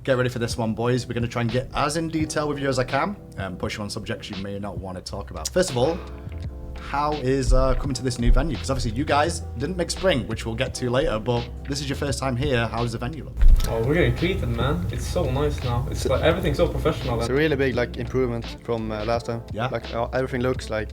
Get ready for this one, boys. We're going to try and get as in detail with you as I can and push you on subjects you may not want to talk about. First of all, how is coming to this new venue? Because obviously you guys didn't make spring, which we'll get to later, but this is your first time here. How does the venue look? Oh, we're getting treated, man. It's so nice now. It's like everything's so professional. It's a really big improvement from last time. Yeah. Everything looks like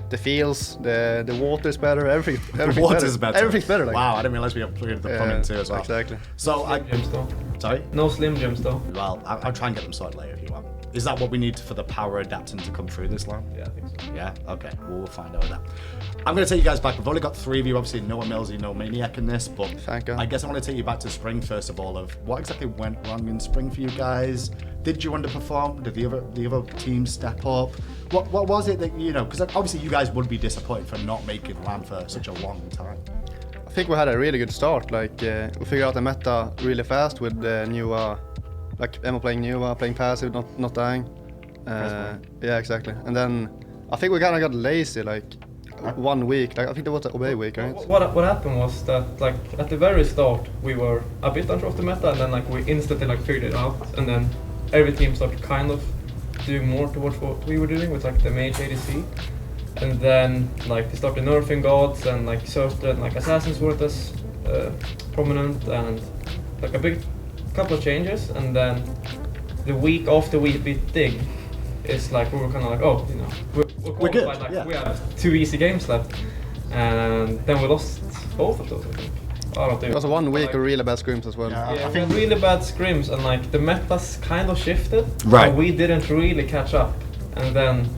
the fields, the water is better, everything's The water's better. Everything's better. Wow, I didn't realize we upgraded the plumbing too as well. Exactly. So Slim gyms though. Sorry? No slim gyms though. Well, I'll try and get them sorted later if you want. Is that what we need for the power adapting to come through this line? Yeah, I think so. Yeah? Okay, we'll find out that. I'm going to take you guys back. We've only got 3 of you, obviously no Millsy, no Maniac in this, but Thank God. I guess I want to take you back to spring first of all, of what exactly went wrong in spring for you guys? Did you underperform? Did the other teams step up? What was it that, because obviously you guys would be disappointed for not making LAN for such a long time. I think we had a really good start. We figured out the meta really fast with the new, Emma playing new, playing passive, not dying. Yeah, exactly. And then I think we kind of got lazy, 1 week. I think that was the obey week, right? What happened was that at the very start we were a bit unsure of the meta, and then we instantly figured it out, and then every team started kind of doing more towards what we were doing with the mage ADC, and then they started nerfing gods and certain assassins weren't as prominent, and a big couple of changes, and then the week after we beat Dig, it's we were kind of we're good. We have 2 easy games left, and then we lost both of those, I think. I don't think. It was 1 week of really bad scrims as well. Yeah, I think really bad scrims, and the metas kind of shifted. Right. And we didn't really catch up, and then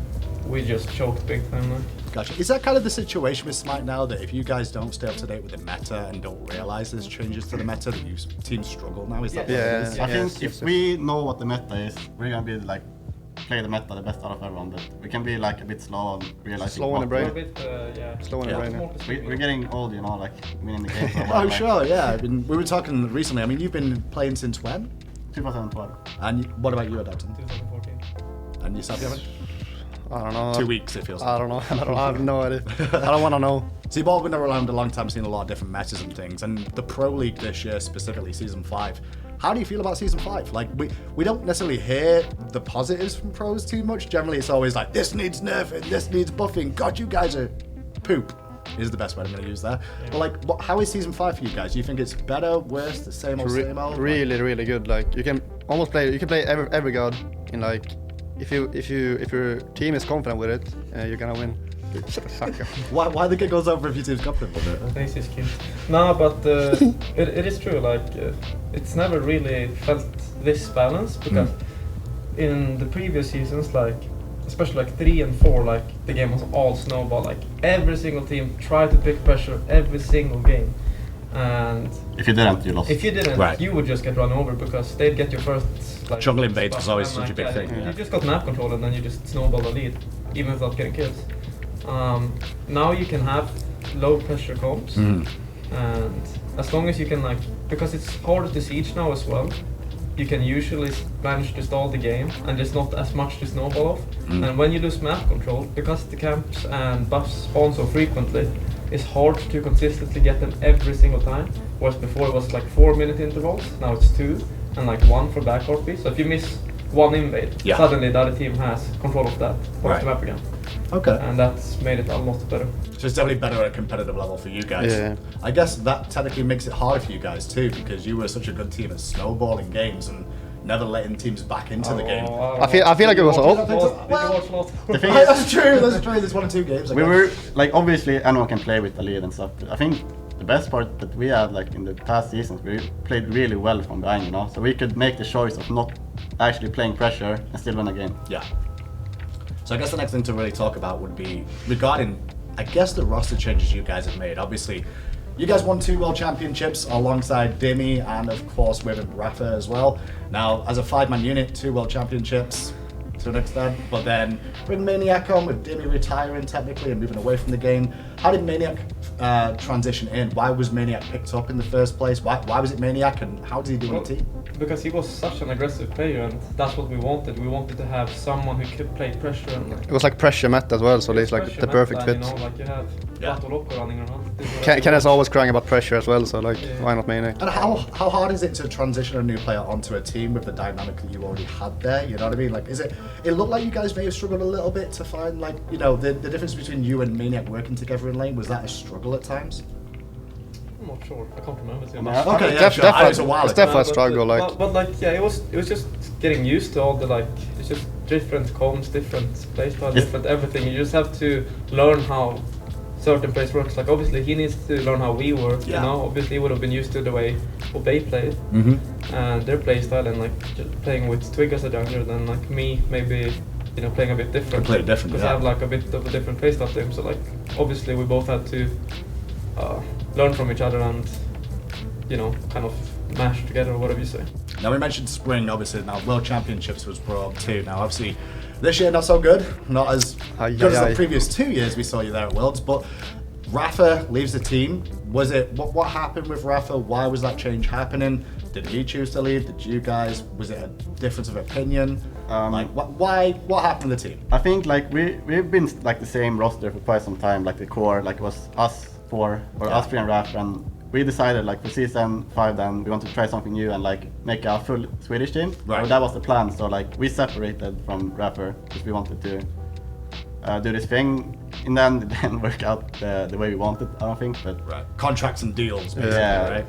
we just choked big time. Gotcha. Is that kind of the situation with SMITE now, that if you guys don't stay up to date with the meta and don't realize there's changes to the meta, that teams struggle now? Is that what it is? I think if we know what the meta is, we're gonna be play the meta the best out of everyone, but we can be a bit slow and realizing Slow in the brain. Slow in the brain. We're getting old, winning the game for a Oh, while. sure, yeah. We were talking recently. I mean, you've been playing since when? 2012. And what about you, Adapton? 2014. And yourself, Kevin? I don't know. 2 weeks, it feels like. I don't know. I have no idea. I don't want to know. So you've all been around a long time, seen a lot of different metas and things, and the Pro League this year, specifically Season 5. How do you feel about Season 5? We don't necessarily hear the positives from pros too much. Generally, it's always this needs nerfing, this needs buffing. God, you guys are poop, is the best word I'm going to use there. Yeah. But how is Season 5 for you guys? Do you think it's better, worse, the same old, same old? Really, really good. You can almost play every god in if your team is confident with it, you're gonna win. Why the goes over if your team's confident with it? I think it's cute. No, but it is true. It's never really felt this balanced, because in the previous seasons, especially 3 and 4, the game was all snowball. Every single team tried to pick pressure every single game, and if you didn't, you lost. If you didn't, right, you would just get run over, because they'd get your first. Jungle invades was always such a big thing. You just got map control, and then you just snowball the lead, even without getting kills. Now you can have low pressure comps, and as long as you can because it's harder to siege now as well, you can usually manage to stall the game, and there's not as much to snowball off. And when you lose map control, because the camps and buffs spawn so frequently, it's hard to consistently get them every single time. Whereas before it was 4-minute intervals, now it's 2, and 1 for back RP. So if you miss 1 invade, suddenly the other team has control of that, the map again. Okay. And that's made it a lot better. So it's definitely better at a competitive level for you guys. Yeah. I guess that technically makes it harder for you guys too, because you were such a good team at snowballing games and never letting teams back into the game. I feel like it was all. That's true. There's 1 or 2 games. We were obviously anyone can play with the lead and stuff, but I think the best part that we had in the past seasons, we played really well from behind, so we could make the choice of not actually playing pressure and still win a game. Yeah. So I guess the next thing to really talk about would be regarding, I guess, the roster changes you guys have made. Obviously, you guys won 2 World Championships alongside Dimmy and, of course, with Rafa as well. Now, as a 5-man unit, 2 World Championships to an extent, but then bring Maniac on with Dimmy retiring technically and moving away from the game. How did Maniac transition in? Why was Maniac picked up in the first place? Why was it Maniac, and how did he do in the team? Because he was such an aggressive player, and that's what we wanted. We wanted to have someone who could play pressure. And It was like pressure meta as well, so it's like the perfect fit. You know, like you have Vato Loco running around. Ken is always crying about pressure as well, so like why not Maniac? And how hard is it to transition a new player onto a team with the dynamic that you already had there? You know what I mean? Like, it looked like you guys may have struggled a little bit to find, like, you know, the difference between you and Maniac working together in lane. Was that a struggle at times? I'm not sure. I can't remember too Yeah. much. Okay, yeah, sure. Definitely, It's a while it's ago. definitely a struggle. Like, but yeah, it was just getting used to all the like. It's just different comms, different playstyle, different everything. You just have to learn how certain plays works. Like obviously he needs to learn how we work. Yeah. You know, obviously he would have been used to the way they played and their playstyle, and like just playing with Twig as a jungler. Then like me, maybe you know playing a bit different. Completely different. Because Yeah. I have like a bit of a different playstyle to him. So like obviously we both had to learn from each other and you know kind of mash together or whatever you say. Now we mentioned spring, obviously. Now World Championships was brought up too. Now obviously, this year not so good, not as good as the previous 2 years we saw you there at Worlds. But Rafa leaves the team. Was it what happened with Rafa? Why was that change happening? Did he choose to leave? Did you guys? Was it a difference of opinion? Like what happened to the team? I think like we've been like the same roster for quite some time. Like the core, like it was us four or us three and Rafa, and we decided like for season 5 then we want to try something new and like make a full Swedish team. Right. So that was the plan. So like we separated from Rafa because we wanted to do this thing. In the end, it didn't work out the way we wanted, I don't think. But Right. Contracts and deals, basically, Yeah. right?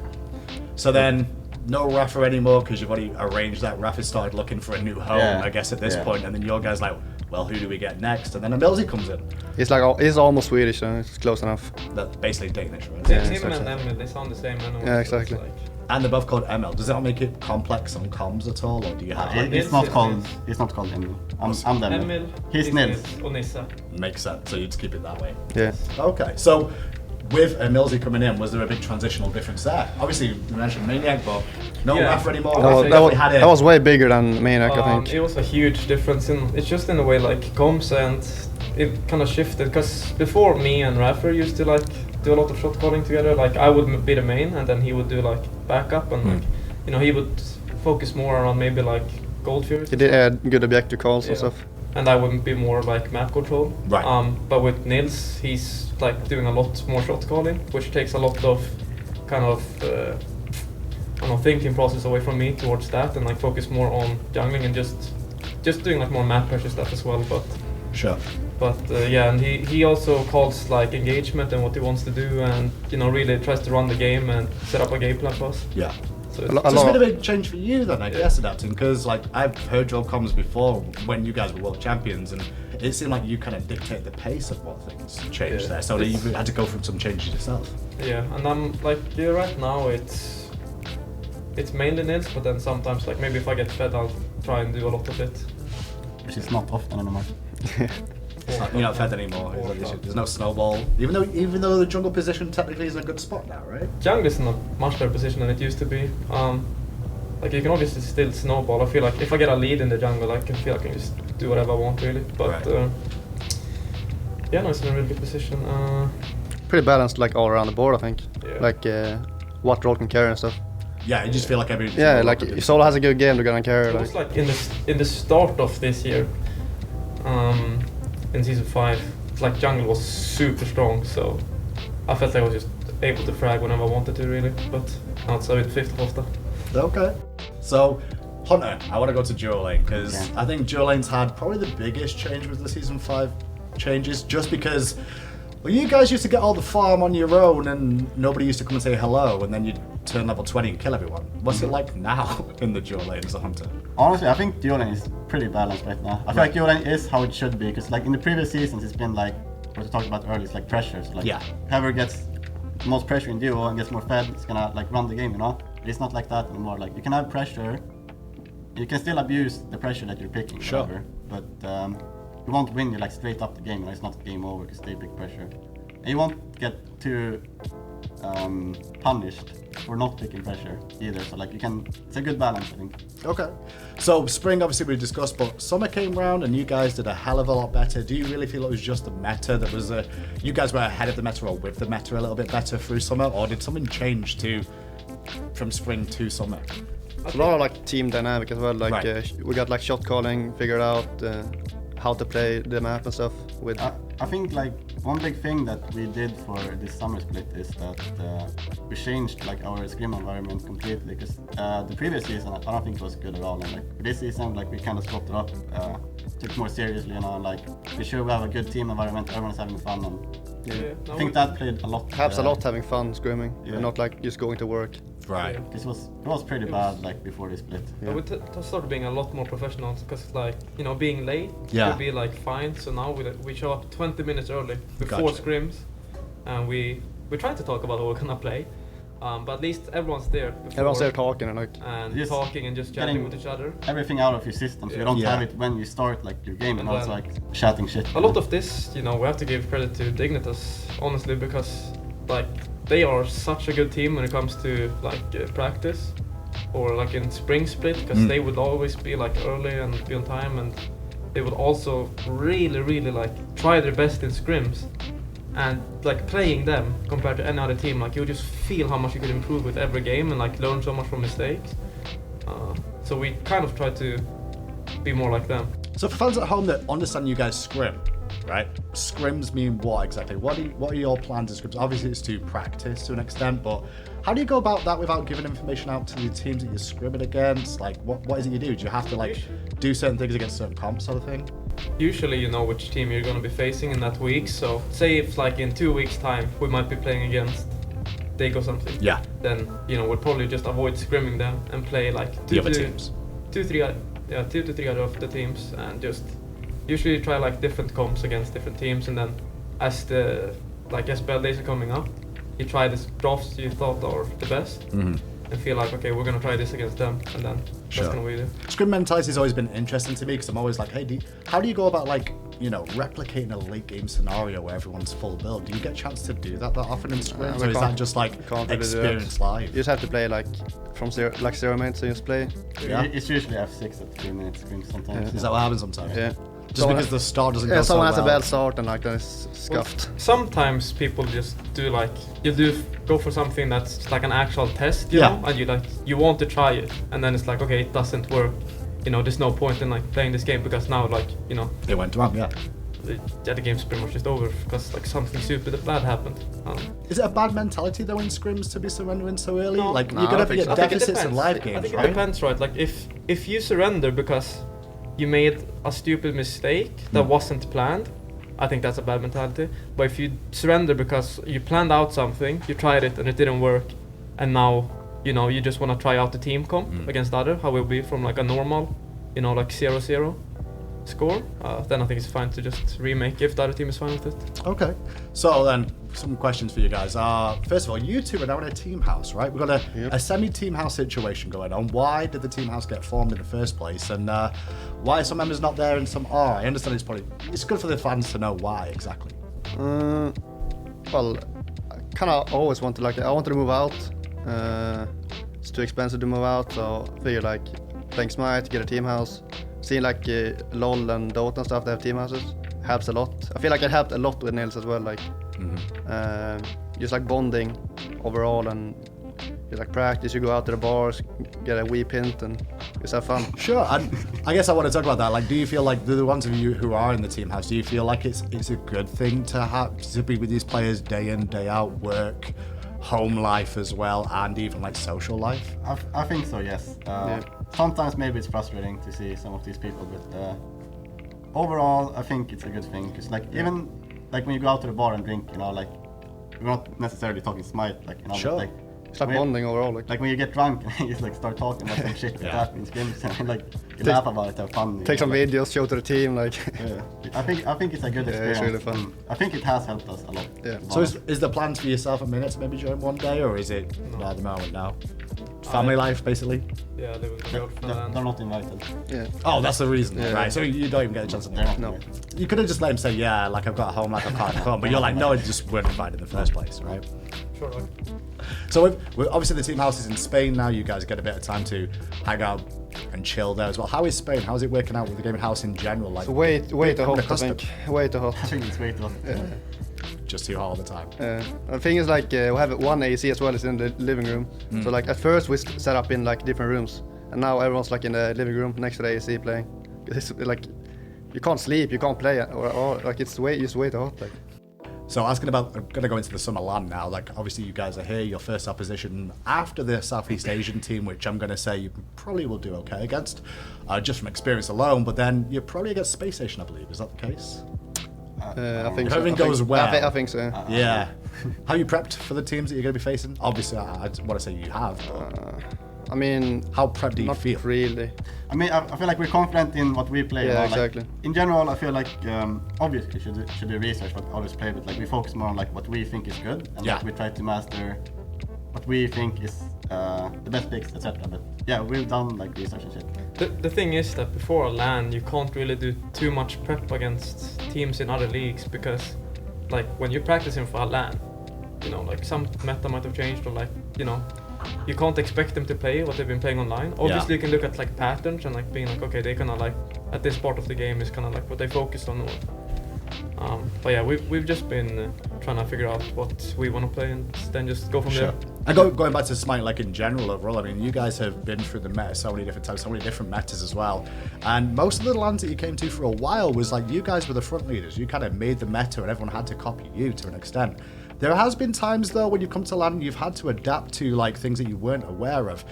So then, no Rafa anymore because you've already arranged that. Rafa started looking for a new home, Yeah. I guess, at this Yeah. point, and then your guys like, well, who do we get next? And then Emilzy comes in. he's almost Swedish, so it's close enough. That's basically Danish, right? Yeah, Him exactly. and Emil, they sound the same. Anyway, Yeah, so exactly. it's like- And they're both called ML. Does that make it complex on comms at all, or do you have like, Nils it's not is called. Nils. It's not called Emil. I'm Emil. Emil, He's Nils. och Nissa. makes sense? So you just keep it that way. Yeah. Okay, so with Emilzy coming in, was there a big transitional difference there? Obviously, you mentioned Maniac, but no Yeah. Rafa anymore. That Rafa was, definitely had it. that was way bigger than Maniac, I think. It was a huge difference it's just in the way like comms, and it kind of shifted because before me and Rafa used to like do a lot of shot calling together. Like I would be the main and then he would do like backup and like you know he would focus more on maybe like Gold Fury. He did good objective calls and Yeah. stuff. And I wouldn't be more like map control. Right. But with Nils, he's like doing a lot more shot calling, which takes a lot of kind of I don't know, thinking process away from me towards that, and like focus more on jungling and just doing like more map pressure stuff as well. Sure. But yeah, and he also calls like engagement and what he wants to do, and you know really tries to run the game and set up a game plan for us. Yeah. So A lo- So it's lot- been a big change for you then, I guess, adapting, because like I've heard your comms before when you guys were world champions, and it seemed like you kind of dictate the pace of what things changed Yeah. there. So that you had to go through some changes yourself. yeah, and I'm like right now it's mainly Nils, but then sometimes like maybe if I get fed, I'll try and do a lot of it. Which is not often anymore. It's not, you're not fed anymore. There's no snowball, even though the jungle position technically is in a good spot now, right? Jungle is in a much better position than it used to be. Like you can obviously still snowball. I feel like if I get a lead in the jungle, I can feel I can just do whatever I want really. But Right. yeah, no, it's in a really good position. Pretty balanced like all around the board, I think. Yeah. Like what role can carry and stuff. Yeah, you just feel like every Yeah, like if Solo has a good game, they're gonna carry. It Like was like in the start of this year, in season 5, it's like jungle was super strong, so I felt like I was just able to frag whenever I wanted to really. But now it's a bit 50-50. Okay. So, Hunter, I want to go to duo lane because Okay. I think duo lane's had probably the biggest change with the season 5 changes, just because. Well, you guys used to get all the farm on your own and nobody used to come and say hello, and then you'd turn level 20 and kill everyone. What's it like now in the duo lane as a hunter? Honestly, I think duo lane is pretty balanced right now. I feel like duo lane is how it should be, because like in the previous seasons, it's been like what we talked about earlier. It's like pressure. So like Yeah. whoever gets the most pressure in duo and gets more fed, it's gonna like run the game, you know. But it's not like that anymore. Like you can have pressure, you can still abuse the pressure that you're picking, Sure. whatever. But you won't win you like straight up the game. You know? It's not game over because they pick pressure, and you won't get too punished for not picking pressure either. So like it's a good balance, I think. Okay. So spring, obviously we discussed, but summer came round and you guys did a hell of a lot better. Do you really feel it was just the meta that was you guys were ahead of the meta or with the meta a little bit better through summer, or did something change from spring to summer? It's a lot of like team dynamic as well. Like Right. We got like shot calling figured out, how to play the map and stuff. With I think like one big thing that we did for this summer split is that we changed like our scrim environment completely, because the previous season I don't think it was good at all, and like for this season like we kind of swapped it up, took it more seriously, you know, and like we sure we have a good team environment, everyone's having fun, and No, I think that played a lot. helps a lot having fun scrimming, Yeah. and not like just going to work. Right. It was pretty bad like before this split. Yeah. We started being a lot more professional, because like, you know, being late Yeah. would be like fine. So now we show up 20 minutes early before Gotcha. scrims, and we try to talk about what we're gonna play, but at least everyone's there. Everyone's there talking and like and Just talking and just chatting getting with each other. Everything out of your system, so you Yeah. don't Yeah. have it when you start like your game, and And also then- like chatting shit. A lot of this, you know, we have to give credit to Dignitas, honestly, because like they are such a good team when it comes to like practice, or like in spring split, because they would always be like early and be on time, and they would also really like try their best in scrims, and like playing them compared to any other team, like you would just feel how much you could improve with every game and like learn so much from mistakes. So we kind of try to be more like them. So for fans at home that understand you guys scrim, right? Scrims mean what exactly? What are your plans in scrims? Obviously it's to practice to an extent, but how do you go about that without giving information out to the teams that you're scrimming against? Like what is it you do? Do you have to like do certain things against certain comps sort of thing? Usually you know which team you're going to be facing in that week, so say if like in 2 weeks time we might be playing against Dig or something, Yeah. then you know we'll probably just avoid scrimming them and play like The other teams. 2 to 3 other of the teams, and just usually try like different comps against different teams, and then as the like SPL days are coming up, you try the drafts you thought are the best, and feel like, okay, we're gonna try this against them, and then Sure. that's gonna be it. Scrim mentality has always been interesting to me because I'm always like, hey, how do you go about like, you know, replicating a late game scenario where everyone's full build? Do you get a chance to do that often in scrims, we or is can't- that just like can't really do that. experience live? you just have to play like from zero minutes, so you just play. Yeah. It's usually F6 at 3 minutes scrim sometimes. Is that what happens sometimes? Yeah. Just Someone- because the start doesn't go Yeah, so someone has a well. bad start and like then it's Well, scuffed. sometimes people just do like go for something that's like an actual test, you Yeah. know, and you want to try it, and then it's like, okay, it doesn't work. You know, there's no point in like playing this game because now like, you know, It went wrong, yeah. the game's pretty much just over because like something super bad happened. Is it a bad mentality though in scrims to be surrendering so early? No. Like No, you're I gonna don't be think at so. I think it deficits in depends. live I games, think it right? depends, right? Like if you surrender because you made a stupid mistake that wasn't planned, I think that's a bad mentality. But if you surrender because you planned out something, you tried it and it didn't work, and now you know you just want to try out the team comp against other, how it will be from like a normal, you know, like 0-0 score, then I think it's fine to just remake if the other team is fine with it. Okay. So then, some questions for you guys. First of all, you two are now in a team house, right? We've got a semi-team house situation going on. Why did the team house get formed in the first place? And why are some members not there and some are? I understand it's good for the fans to know why exactly. Well, I kind of always wanted I wanted to move out. It's too expensive to move out, so I figured like playing SMITE, get a team house. Seeing like LOL and Dota and stuff that have team houses helps a lot. I feel like it helped a lot with Nils as well, like just like bonding overall, and you like practice, you go out to the bars, get a wee pint and just have fun. Sure. And I guess I want to talk about that. Like, do you feel like the ones of you who are in the team house, do you feel like it's a good thing to be with these players day in, day out, work, home life as well, and even like social life? I think so, yes. Sometimes maybe it's frustrating to see some of these people, but overall I think it's a good thing, because like even like when you go out to the bar and drink, you know, like we're not necessarily talking SMITE, like, you know, Sure. but, like It's like when- bonding overall. Like when you get drunk and you just like start talking about some shit that Yeah. happened in scrims, and like you laugh about it, have fun. Take some like, videos, show to the team, like Yeah. I think it's a good Yeah, experience. it's really fun. I think it has helped us a lot. Yeah. So is the plans for yourself and minutes maybe during one day, or is it not at the moment now? Family life, basically. Yeah, they will go for They're not invited. yeah. Oh, that's the reason, Yeah. right? So you don't even get a chance to They're not No. invited. You could have just let him say, yeah, like I've got a home life, I can't come, but you're like, no, I just weren't invited in the first place, right? Sure. Dog. So obviously the team house is in Spain now. You guys get a bit of time to hang out and chill there as well. How is Spain? How is it working out with the gaming house in general? Like, So way too hot, I accustomed? think. Way too hot. I think it's way too hot. Just too hot all the time. The thing is like we have one AC as well as in the living room. So like at first we set up in like different rooms, and now everyone's like in the living room next to the AC playing. It's like you can't sleep, you can't play, or like it's way too hot. Like. So asking about, I'm going to go into the summer land now. Like obviously you guys are here, your first opposition after the Southeast Asian team, which I'm going to say you probably will do okay against, just from experience alone. But then you're probably against Space Station, I believe. Is that the case? I think If so. everything goes well. I think so. Yeah. How are you prepped for the teams that you're going to be facing? Obviously, I want to say you have. But I mean, how prepped do you not feel? really. I mean, I feel like we're confident in what we play. Yeah, now. exactly. Like, in general, I feel like obviously should do research what others play, but like we focus more on like what we think is good and like we try to master what we think is the best picks, etc. But yeah, we've done like research and shit. The thing is that before a LAN, you can't really do too much prep against teams in other leagues because, like, when you're practicing for a LAN, you know, like some meta might have changed or like, you know, you can't expect them to play what they've been playing online. Obviously, you can look at like patterns and like being like, okay, they kind of like at this part of the game is kind of like what they focus on. But yeah, we've just been trying to figure out what we want to play and then just go from there. And going back to SMITE, like in general overall, I mean, you guys have been through the meta so many different times, so many different metas as well. And most of the lands that you came to for a while was like you guys were the front leaders. You kind of made the meta and everyone had to copy you to an extent. There has been times though when you come to LAN, you've had to adapt to like things that you weren't aware of.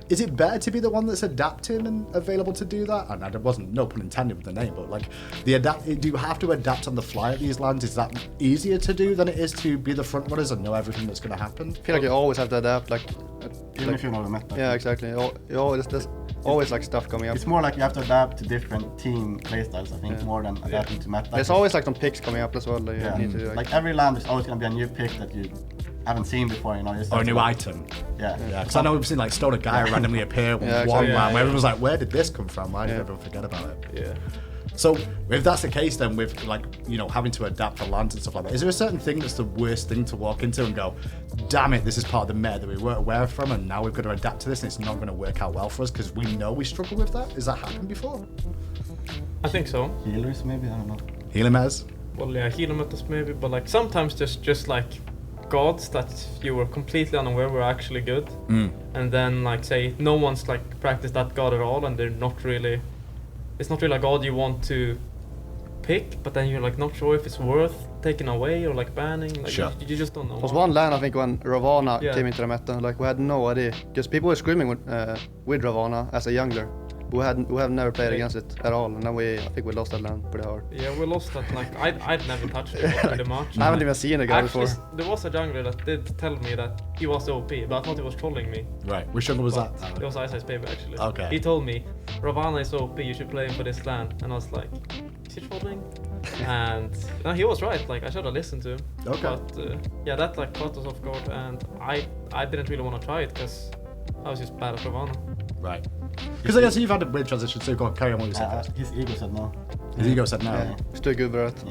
Is it better to be the one that's adapting and available to do that? And there wasn't no pun intended with the name, but like do you have to adapt on the fly at these lands? Is that easier to do than it is to be the front runners and know everything that's going to happen? I feel like you always have to adapt, like Even if you know the meta. yeah, exactly. There's always like stuff coming up. It's more like you have to adapt to different team playstyles, I think, more than adapting to meta. There's always like some picks coming up as well that you need to do. Like every land, there's always gonna be a new pick that you haven't seen before, you know. Or a new item. Yeah. Because I know we've seen like Stoner Guy randomly appear one exactly. round where everyone's like, where did this come from? Why did everyone forget about it? Yeah. So if that's the case then with like, you know, having to adapt for lands and stuff like that, is there a certain thing that's the worst thing to walk into and go, damn it, this is part of the meta that we weren't aware from and now we've got to adapt to this and it's not going to work out well for us because we know we struggle with that? Has that happened before? I think so. Healers, maybe, I don't know. Healing metas? Well, yeah, healer metas maybe, but like sometimes there's just like gods that you were completely unaware were actually good, and then like say no one's like practiced that god at all, and they're not really. It's not really a god you want to pick, but then you're like not sure if it's worth taking away or like banning. Like you just don't know. There was one LAN I think when Ravana came into the meta, like we had no idea because people were screaming with Ravana as a jungler. We have never played against it at all, and then I think we lost that LAN pretty hard. Yeah, we lost that. Like I'd never touched it pretty much. I haven't even seen a guy before. There was a jungler that did tell me that he was OP, but I thought he was trolling me. Right. Which jungler was that? It was Ice Baby actually. Okay. He told me Ravana is OP, you should play him for this LAN, and I was like, is he trolling? And no, he was right. Like I should have listened to him. Okay. But yeah, that like caught us off guard, and I didn't really want to try it because I was just bad at Ravana. Right. Because I guess you've had a weird transition, so go on, carry on what you said first. His ego said no. His ego said no. Yeah. He's too good for it.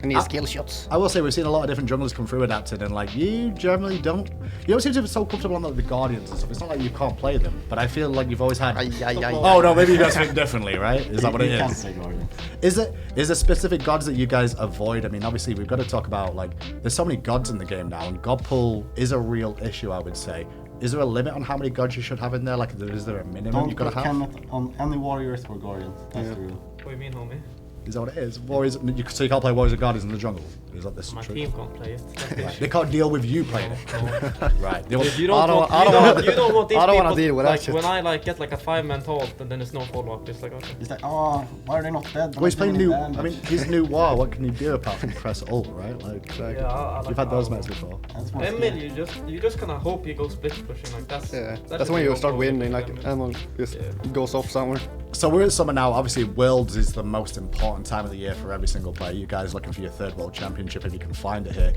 And he skill shots. I will say we've seen a lot of different junglers come through adapted, and like you generally don't seem to be so comfortable on like, the Guardians and stuff. It's not like you can't play them, but I feel like you've always had. Oh no, maybe you guys think differently, right? Is that what it Can't is? say Guardian. Is there specific gods that you guys avoid? I mean, obviously we've got to talk about like there's so many gods in the game now, and god pull is a real issue, I would say. Is there a limit on how many gods you should have in there? Like, is there a minimum Don't you've got put to have? Kemet on any warriors or guardians. That's the rule. What do you mean, homie? Is that what it is? Warriors, so you can't play Warriors and Guardians in the jungle? Is that this My true? team can't play it. That's the Right. issue. They can't deal with you playing it. No. Right. They If you want- don't I don't want wanna- you don't want these I don't wanna people, deal with that like shit. when I like get like a 5-man taunt and then there's no follow-up, it's like okay. It's like, oh, why are they not dead? Well, he's playing They're new. not I damage. mean, he's new war. What can you do apart from press ult, right? Like, Yeah, I like you've had those how- matches before. That's more Emil, skill. you just kind of hope you go split pushing like that's. That's when you start winning, like everyone just goes off somewhere. So we're in summer now. Obviously, Worlds is the most important important time of the year for every single player. You guys looking for your third World Championship if you can find it here.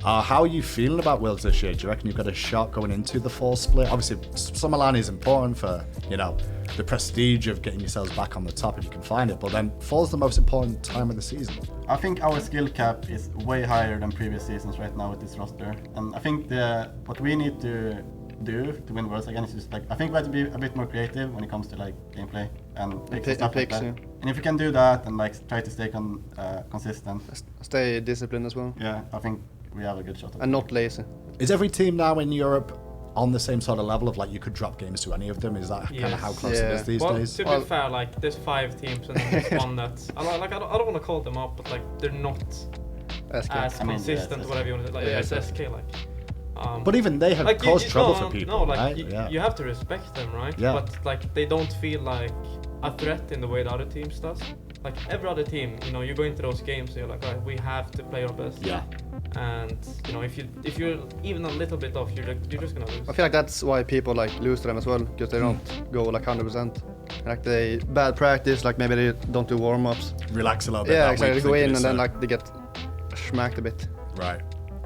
How are you feeling about Worlds this year? Do you reckon you've got a shot going into the fall split? Obviously, Summer LAN is important for, you know, the prestige of getting yourselves back on the top if you can find it, but then fall's the most important time of the season. I think our skill cap is way higher than previous seasons right now with this roster, and I think what we need to do to win Worlds again is just like, I think we have to be a bit more creative when it comes to like gameplay and picks and stuff like that. Yeah. And if we can do that and like try to stay consistent, Stay disciplined as well. yeah, I think we have a good shot. And not lazy. Is every team now in Europe on the same sort of level of like you could drop games to any of them? Is that kind of Yes. how close it is these Well, days? to be fair, like there's 5 teams and there's one that's I don't want to call them up, but like they're not SK. as I mean, consistent, yes, whatever you want to like Yeah, SSK like. But even they have like caused trouble for people, no, like right? you have to respect them, right? Yeah. But like they don't feel like a threat in the way the other teams does. Like every other team, you know, you go into those games and you're like, right, we have to play our best. Yeah. And you know, if you're even a little bit off, you're just gonna lose. I feel like that's why people like lose to them as well, because they don't go like 100%. Like they bad practice, like maybe they don't do warm-ups. Relax a little bit. Yeah, that exactly. week, They go thinking in it's and then a- like they get smacked a bit. Right.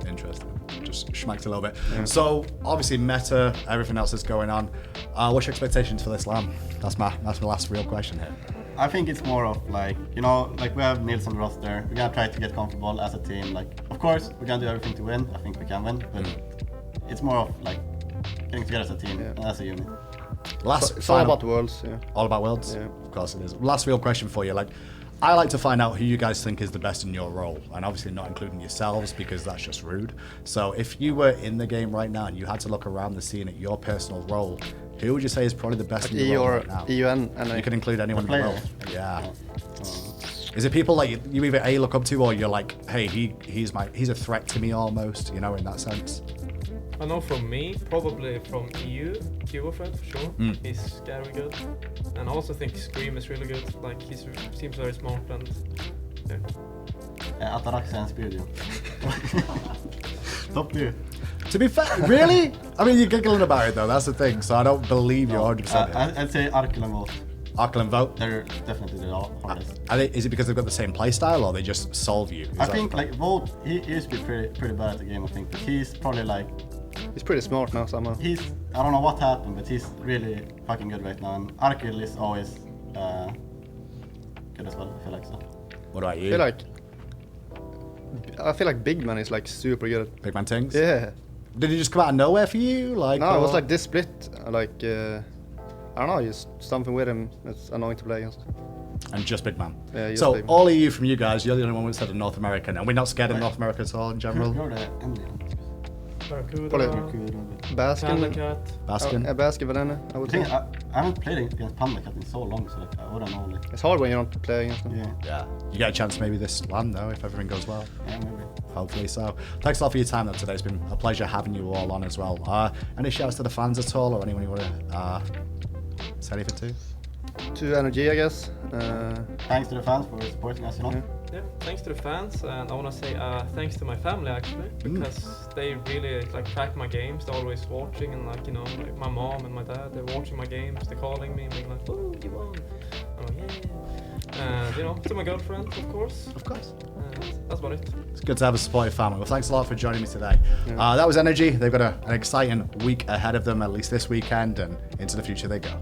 Interesting. Just schmacked a little bit. Yeah. So obviously meta, everything else that's going on. What's your expectations for this LAN? That's my last real question here. I think it's more of like, you know, like we have Nils on the roster. We're gonna try to get comfortable as a team. Like, of course, we're gonna do everything to win. I think we can win, but it's more of like getting together as a team and as a unit. Last It's all final- about worlds, yeah. All about Worlds? Yeah. Of course it is. Last real question for you. Like, I like to find out who you guys think is the best in your role, and obviously not including yourselves because that's just rude. So if you were in the game right now and you had to look around the scene at your personal role, who would you say is probably the best Like in E your role or right now? EUN and You can include anyone in the player. role. Yeah. Is it people like you either A, look up to, or you're like, hey, he's a threat to me almost, you know, in that sense? I know from me, probably from EU, Fred for sure. He's scary good. And I also think Scream is really good. Like he seems very smart and yeah. Atarax and Spiridium. Top 2. To be fair, really? I mean, you're giggling about it though, that's the thing, so I don't believe you're 100%. I'd say Arkel and Volt. Arkel and Vote? They're definitely the hardest. Is it because they've got the same play style, or they just solve you? I think like Volt, he used to be pretty bad at the game, I think. But he's probably like, he's pretty smart now somehow. I don't know what happened, but he's really fucking good right now. And Arkel is always good as well, I feel like so. What about you? I feel like Big Man is like super good. Big Man Tings? Yeah. Did he just come out of nowhere for you? Like, No, it was or- like this split. Like I don't know, just something with him that's annoying to play against. And just Big Man. Yeah, just so Big Man. all of you from you guys, you're the only one that's said of North American, and we're not scared of North America at all in general. You're the Indian. Barracuda, Baskin. Panda Cat. Baskin. Baskin Vanilla, I would I say. haven't played against Panda Cat in so long, so like, I wouldn't know. Like, It's hard when you don't play against them. yeah, Yeah. You get a chance maybe this LAN though, if everything goes well. yeah, maybe. Hopefully so. Thanks a lot for your time though today. It's been a pleasure having you all on as well. Any shouts to the fans at all, or anyone you want to say anything to? To NRG, I guess. Thanks to the fans for supporting us, you know. Yeah. Yeah, thanks to the fans, and I want to say thanks to my family actually, because they really like track my games. They're always watching, and like, you know, like my mom and my dad, they're watching my games. They're calling me and being like, "Oh, you won!" I'm like, "Yeah." And you know, to my girlfriend, of course. Of course. And that's about it. It's good to have a supportive family. Well, thanks a lot for joining me today. That was NRG. They've got an exciting week ahead of them, at least this weekend, and into the future they go.